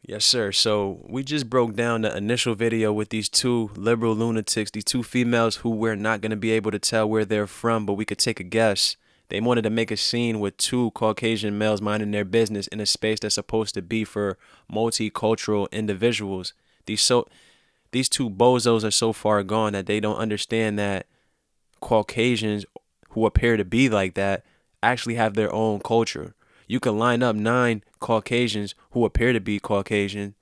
Yes, sir. So we just broke down the initial video with these two liberal lunatics, these two females who we're not going to be able to tell where they're from, but we could take a guess. They wanted to make a scene with two Caucasian males minding their business in a space that's supposed to be for multicultural individuals. These two bozos are so far gone that they don't understand that Caucasians who appear to be like that actually have their own culture. You can line up 9 Caucasians who appear to be Caucasian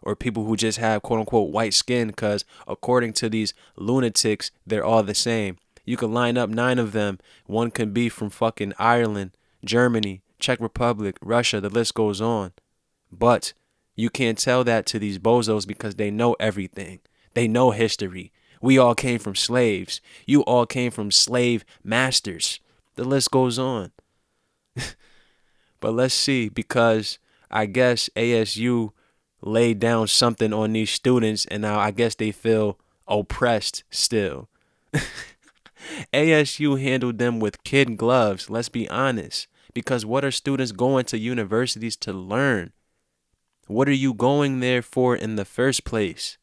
or people who just have quote unquote white skin because according to these lunatics, they're all the same. You can line up 9 of them. One can be from fucking Ireland, Germany, Czech Republic, Russia, the list goes on. But you can't tell that to these bozos because they know everything. They know history. We all came from slaves. You all came from slave masters. The list goes on. But let's see, because I guess ASU laid down something on these students and now I guess they feel oppressed still. ASU handled them with kid gloves, let's be honest. Because what are students going to universities to learn? What are you going there for in the first place?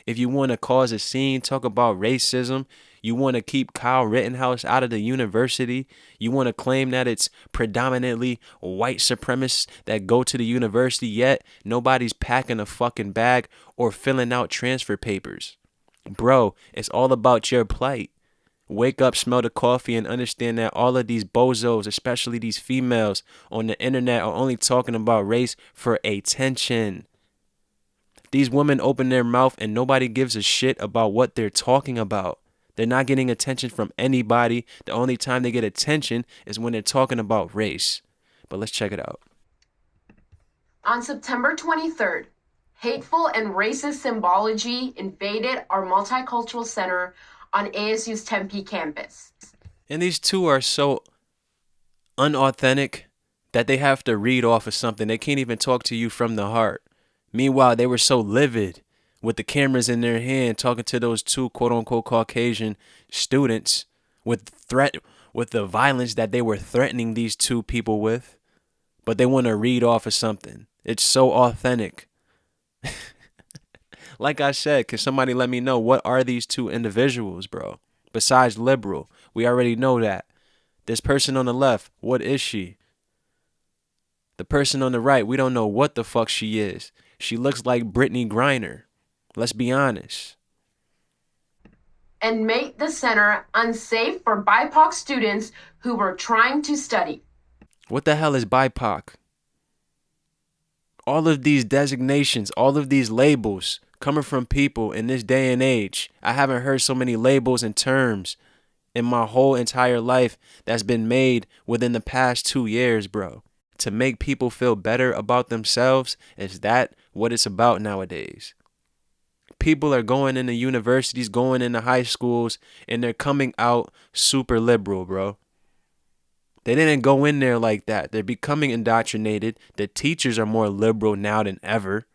If you want to cause a scene, talk about racism, you want to keep Kyle Rittenhouse out of the university, you want to claim that it's predominantly white supremacists that go to the university, yet nobody's packing a fucking bag or filling out transfer papers. Bro, it's all about your plight. Wake up, smell the coffee, and understand that all of these bozos, especially these females on the internet, are only talking about race for attention. These women open their mouth and nobody gives a shit about what they're talking about. They're not getting attention from anybody. The only time they get attention is when they're talking about race. But let's check it out. On September 23rd, hateful and racist symbology invaded our multicultural center on ASU's Tempe campus. And these two are so unauthentic that they have to read off of something. They can't even talk to you from the heart. Meanwhile, they were so livid with the cameras in their hand talking to those two quote unquote Caucasian students with the violence that they were threatening these two people with. But they want to read off of something. It's so authentic. Like I said, can somebody let me know what are these two individuals, bro? Besides liberal, we already know that. This person on the left, what is she? The person on the right, we don't know what the fuck she is. She looks like Brittany Griner. Let's be honest. And made the center unsafe for BIPOC students who were trying to study. What the hell is BIPOC? All of these designations, all of these labels coming from people in this day and age. I haven't heard so many labels and terms in my whole entire life that's been made within the past 2 years, bro. To make people feel better about themselves, is that what it's about nowadays? People are going into universities, going into high schools, and they're coming out super liberal, bro. They didn't go in there like that. They're becoming indoctrinated. The teachers are more liberal now than ever.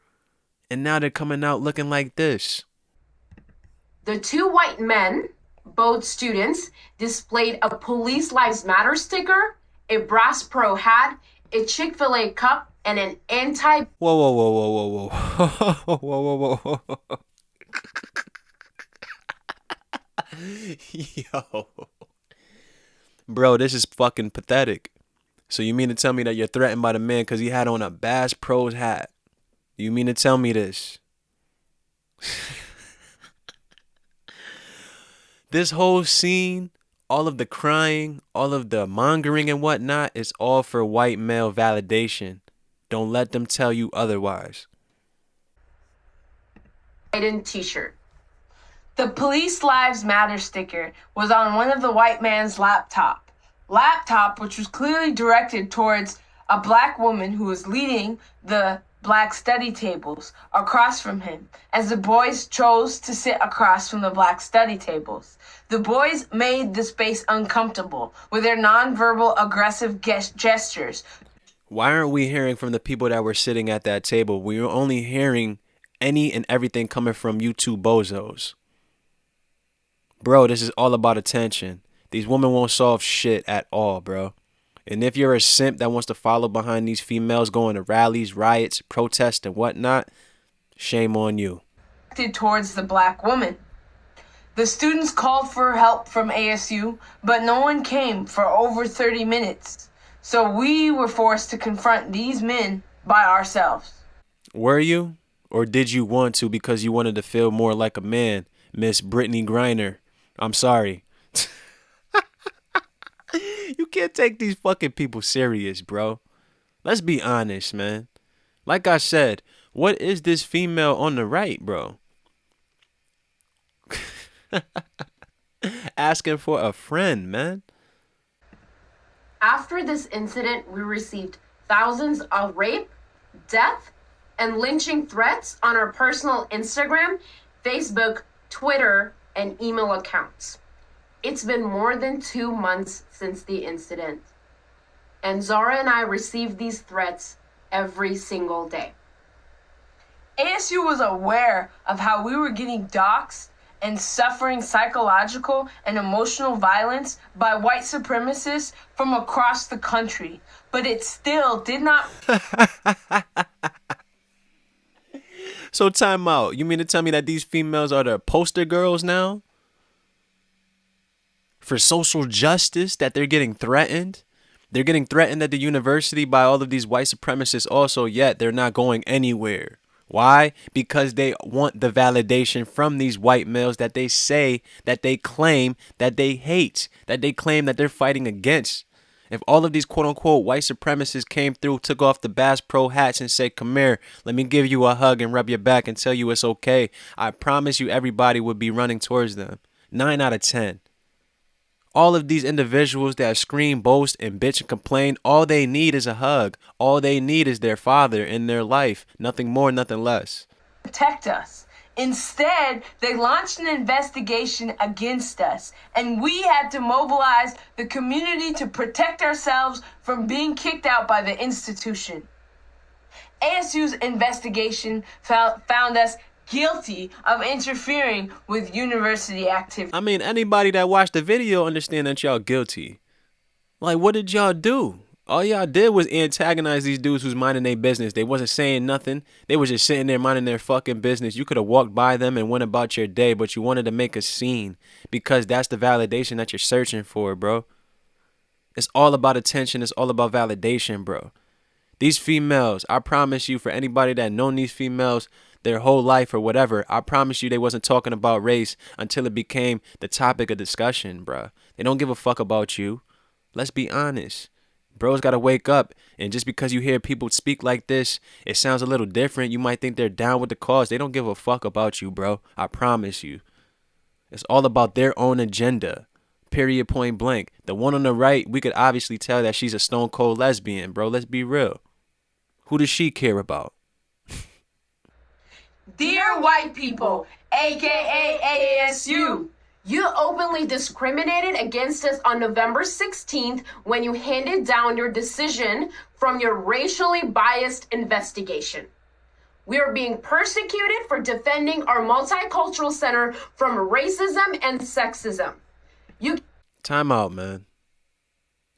And now they're coming out looking like this. The two white men, both students, displayed a Police Lives Matter sticker, a Brass Pro hat, a Chick-fil-A cup, and an anti- Whoa, whoa, whoa, whoa, whoa, whoa. Whoa, whoa, whoa, whoa. Yo. Bro, this is fucking pathetic. So you mean to tell me that you're threatened by the man because he had on a Bass Pro's hat? You mean to tell me this? This whole scene, all of the crying, all of the mongering and whatnot, is all for white male validation. Don't let them tell you otherwise. Biden t-shirt. The Police Lives Matter sticker was on one of the white man's laptop, which was clearly directed towards a black woman who was leading the black study tables across from him, as the boys chose to sit across from the black study tables. The boys made the space uncomfortable with their nonverbal aggressive gestures. Why aren't we hearing from the people that were sitting at that table? We were only hearing any and everything coming from you two bozos. Bro, this is all about attention. These women won't solve shit at all, bro. And if you're a simp that wants to follow behind these females going to rallies, riots, protests, and whatnot, shame on you. Towards the black woman. The students called for help from ASU, but no one came for over 30 minutes. So we were forced to confront these men by ourselves. Were you? Or did you want to because you wanted to feel more like a man, Miss Brittany Griner? I'm sorry. You can't take these fucking people serious, bro. Let's be honest, man. Like I said, what is this female on the right, bro? Asking for a friend, man. After this incident, we received thousands of rape, death, and lynching threats on our personal Instagram, Facebook, Twitter, and email accounts. It's been more than 2 months since the incident, and Zara and I received these threats every single day. ASU was aware of how we were getting doxxed and suffering psychological and emotional violence by white supremacists from across the country, but it still did not. So time out. You mean to tell me that these females are the poster girls now? For social justice, that they're getting threatened? They're getting threatened at the university by all of these white supremacists also, yet they're not going anywhere. Why? Because they want the validation from these white males that they say, that they claim, that they hate, that they claim that they're fighting against. If all of these quote unquote white supremacists came through, took off the Bass Pro hats and said, come here, let me give you a hug and rub your back and tell you it's okay, I promise you everybody would be running towards them. 9 out of 10. All of these individuals that scream, boast, and bitch and complain, all they need is a hug. All they need is their father in their life. Nothing more, nothing less. Protect us. Instead, they launched an investigation against us, and we had to mobilize the community to protect ourselves from being kicked out by the institution. ASU's investigation found us guilty of interfering with university activity. I mean, anybody that watched the video understand that y'all guilty. Like, what did y'all do? All y'all did was antagonize these dudes who's minding their business. They wasn't saying nothing. They was just sitting there minding their fucking business. You could have walked by them and went about your day, but you wanted to make a scene because that's the validation that you're searching for, bro. It's all about attention. It's all about validation, bro. These females, I promise you, for anybody that known these females their whole life or whatever, I promise you they wasn't talking about race until it became the topic of discussion, bruh. They don't give a fuck about you. Let's be honest. Bros gotta wake up, and just because you hear people speak like this, it sounds a little different. You might think they're down with the cause. They don't give a fuck about you, bro. I promise you. It's all about their own agenda. Period, point blank. The one on the right, we could obviously tell that she's a stone cold lesbian, bro. Let's be real. Who does she care about? Dear white people, aka ASU, you openly discriminated against us on November 16th when you handed down your decision from your racially biased investigation. We are being persecuted for defending our multicultural center from racism and sexism. Time out, man.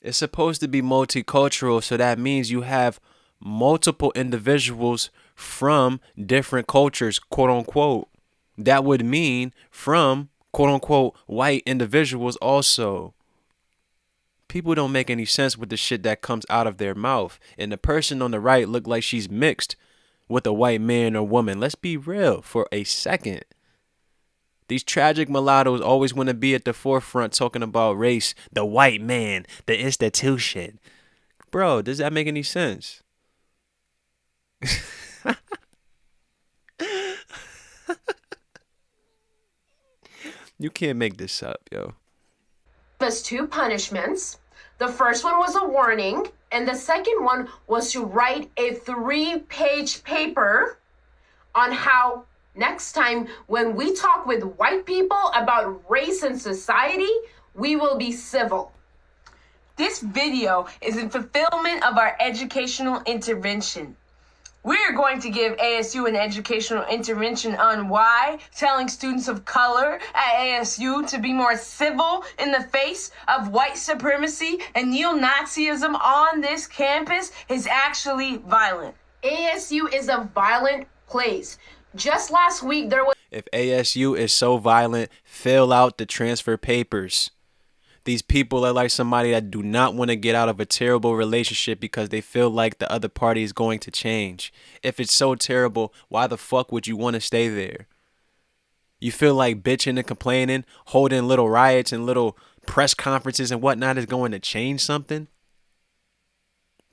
It's supposed to be multicultural, so that means you have multiple individuals from different cultures, quote unquote. That would mean from, quote unquote, white individuals also. People don't make any sense with the shit that comes out of their mouth. And the person on the right looked like she's mixed with a white man or woman. Let's be real for a second. These tragic mulattoes always want to be at the forefront talking about race, the white man, the institution. Bro, does that make any sense? You can't make this up, yo. There's 2 punishments. The first one was a warning, and the second one was to write a 3-page paper on how next time when we talk with white people about race and society, we will be civil. This video is in fulfillment of our educational intervention. We're going to give ASU an educational intervention on why telling students of color at ASU to be more civil in the face of white supremacy and neo-Nazism on this campus is actually violent. ASU is a violent place. Just last week, there was... If ASU is so violent, fill out the transfer papers. These people are like somebody that do not want to get out of a terrible relationship because they feel like the other party is going to change. If it's so terrible, why the fuck would you want to stay there? You feel like bitching and complaining, holding little riots and little press conferences and whatnot is going to change something?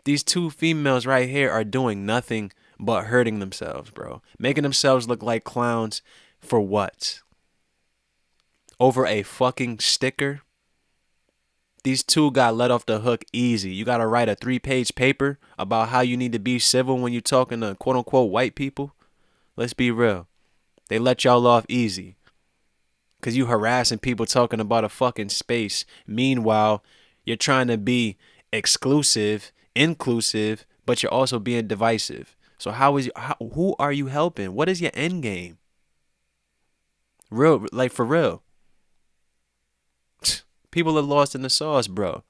These two females right here are doing nothing but hurting themselves, bro. Making themselves look like clowns for what? Over a fucking sticker? These two got let off the hook easy. You got to write a 3-page paper about how you need to be civil when you're talking to quote-unquote white people. Let's be real. They let y'all off easy because you harassing people talking about a fucking space. Meanwhile, you're trying to be exclusive, inclusive, but you're also being divisive. So who are you helping? What is your end game? Real, like for real. People are lost in the sauce, bro.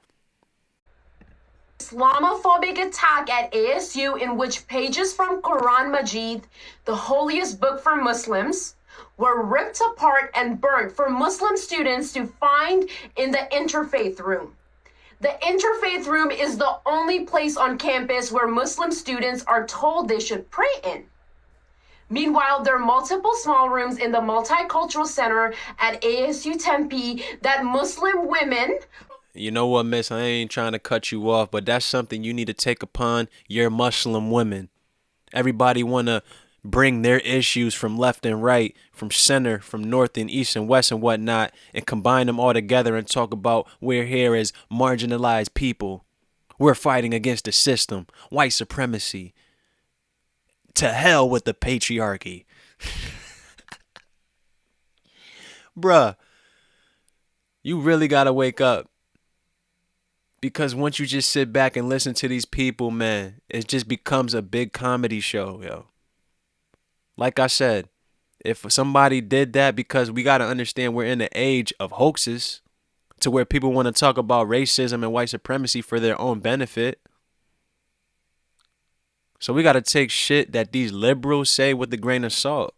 Islamophobic attack at ASU in which pages from Quran Majid, the holiest book for Muslims, were ripped apart and burnt for Muslim students to find in the interfaith room. The interfaith room is the only place on campus where Muslim students are told they should pray in. Meanwhile, there are multiple small rooms in the Multicultural Center at ASU Tempe that Muslim women... You know what, miss? I ain't trying to cut you off, but that's something you need to take upon your Muslim women. Everybody want to bring their issues from left and right, from center, from north and east and west and whatnot, and combine them all together and talk about we're here as marginalized people. We're fighting against the system, white supremacy. To hell with the patriarchy. Bruh, you really gotta wake up. Because once you just sit back and listen to these people, man, it just becomes a big comedy show, yo. Like I said, if somebody did that, because we gotta understand we're in the age of hoaxes, to where people want to talk about racism and white supremacy for their own benefit. So we got to take shit that these liberals say with a grain of salt.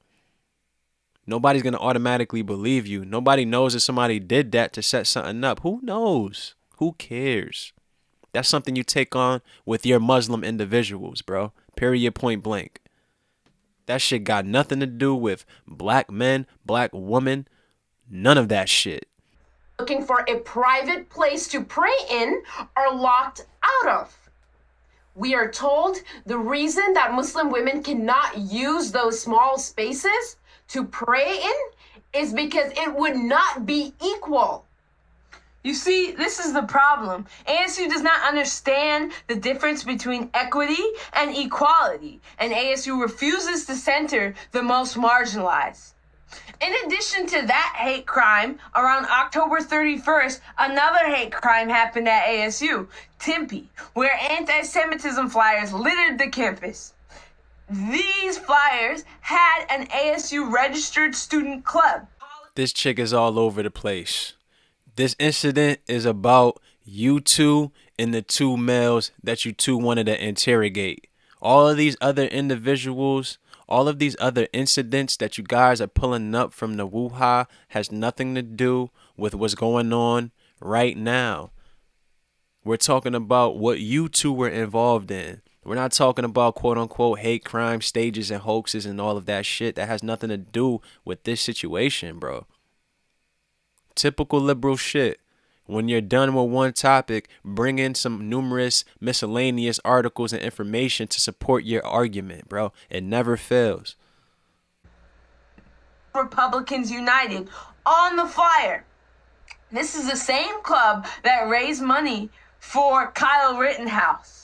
Nobody's going to automatically believe you. Nobody knows if somebody did that to set something up. Who knows? Who cares? That's something you take on with your Muslim individuals, bro. Period, point blank. That shit got nothing to do with black men, black women, none of that shit. Looking for a private place to pray in are locked out of. We are told the reason that Muslim women cannot use those small spaces to pray in is because it would not be equal. You see, this is the problem. ASU does not understand the difference between equity and equality, and ASU refuses to center the most marginalized. In addition to that hate crime, around October 31st, another hate crime happened at ASU, Tempe, where anti-Semitism flyers littered the campus. These flyers had an ASU registered student club. This chick is all over the place. This incident is about you two and the two males that you two wanted to interrogate. All of these other individuals, all of these other incidents that you guys are pulling up from the woo-ha has nothing to do with what's going on right now. We're talking about what you two were involved in. We're not talking about quote-unquote hate crime stages and hoaxes and all of that shit. That has nothing to do with this situation, bro. Typical liberal shit. When you're done with one topic, bring in some numerous miscellaneous articles and information to support your argument, bro. It never fails. Republicans United on the flyer. This is the same club that raised money for Kyle Rittenhouse.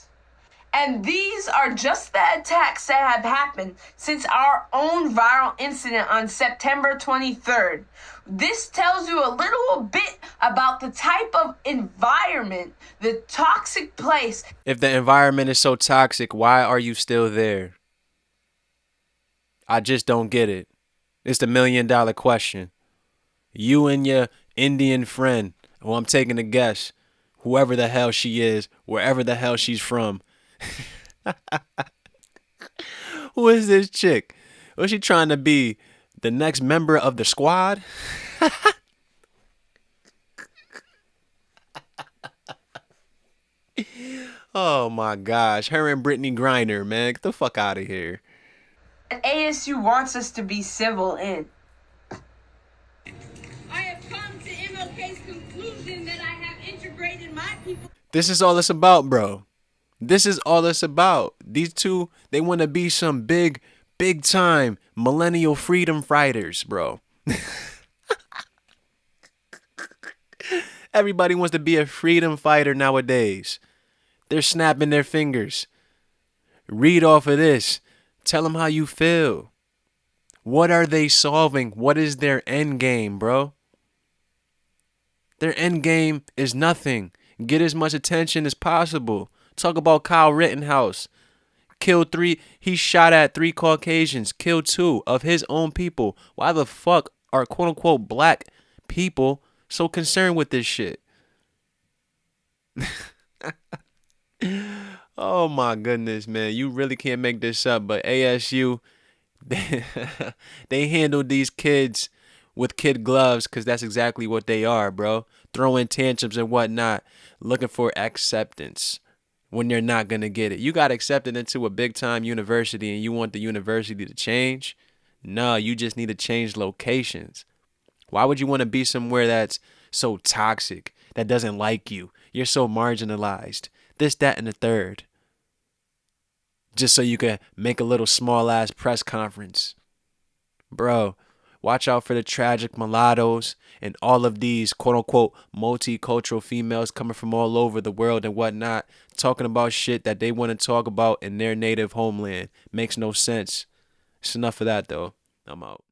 And these are just the attacks that have happened since our own viral incident on September 23rd. This tells you a little bit about the type of environment, the toxic place. If the environment is so toxic, why are you still there? I just don't get it. It's the $1,000,000 question. You and your Indian friend, who I'm taking a guess, whoever the hell she is, wherever the hell she's from. Who is this chick? Was she trying to be the next member of the squad? Oh my gosh. Her and Brittany Griner, man. Get the fuck out of here. ASU wants us to be civil in. I have come to MLK's conclusion that I have integrated my people. This is all it's about, bro. This is all it's about. These two, they want to be some big time millennial freedom fighters, bro. Everybody wants to be a freedom fighter nowadays. They're snapping their fingers. Read off of this. Tell them how you feel. What are they solving? What is their end game, bro? Their end game is nothing. Get as much attention as possible. Talk about Kyle Rittenhouse. He shot at 3 Caucasians, killed 2 of his own people. Why the fuck are quote unquote black people so concerned with this shit? Oh my goodness, man. You really can't make this up, but ASU, they handle these kids with kid gloves because that's exactly what they are, bro. Throwing tantrums and whatnot, looking for acceptance when you're not going to get it. You got accepted into a big time university and you want the university to change? No, you just need to change locations. Why would you want to be somewhere that's so toxic, that doesn't like you? You're so marginalized. This, that, and the third. Just so you can make a little small ass press conference. Bro, watch out for the tragic mulattoes and all of these quote unquote multicultural females coming from all over the world and whatnot, talking about shit that they want to talk about in their native homeland. Makes no sense. It's enough of that though. I'm out.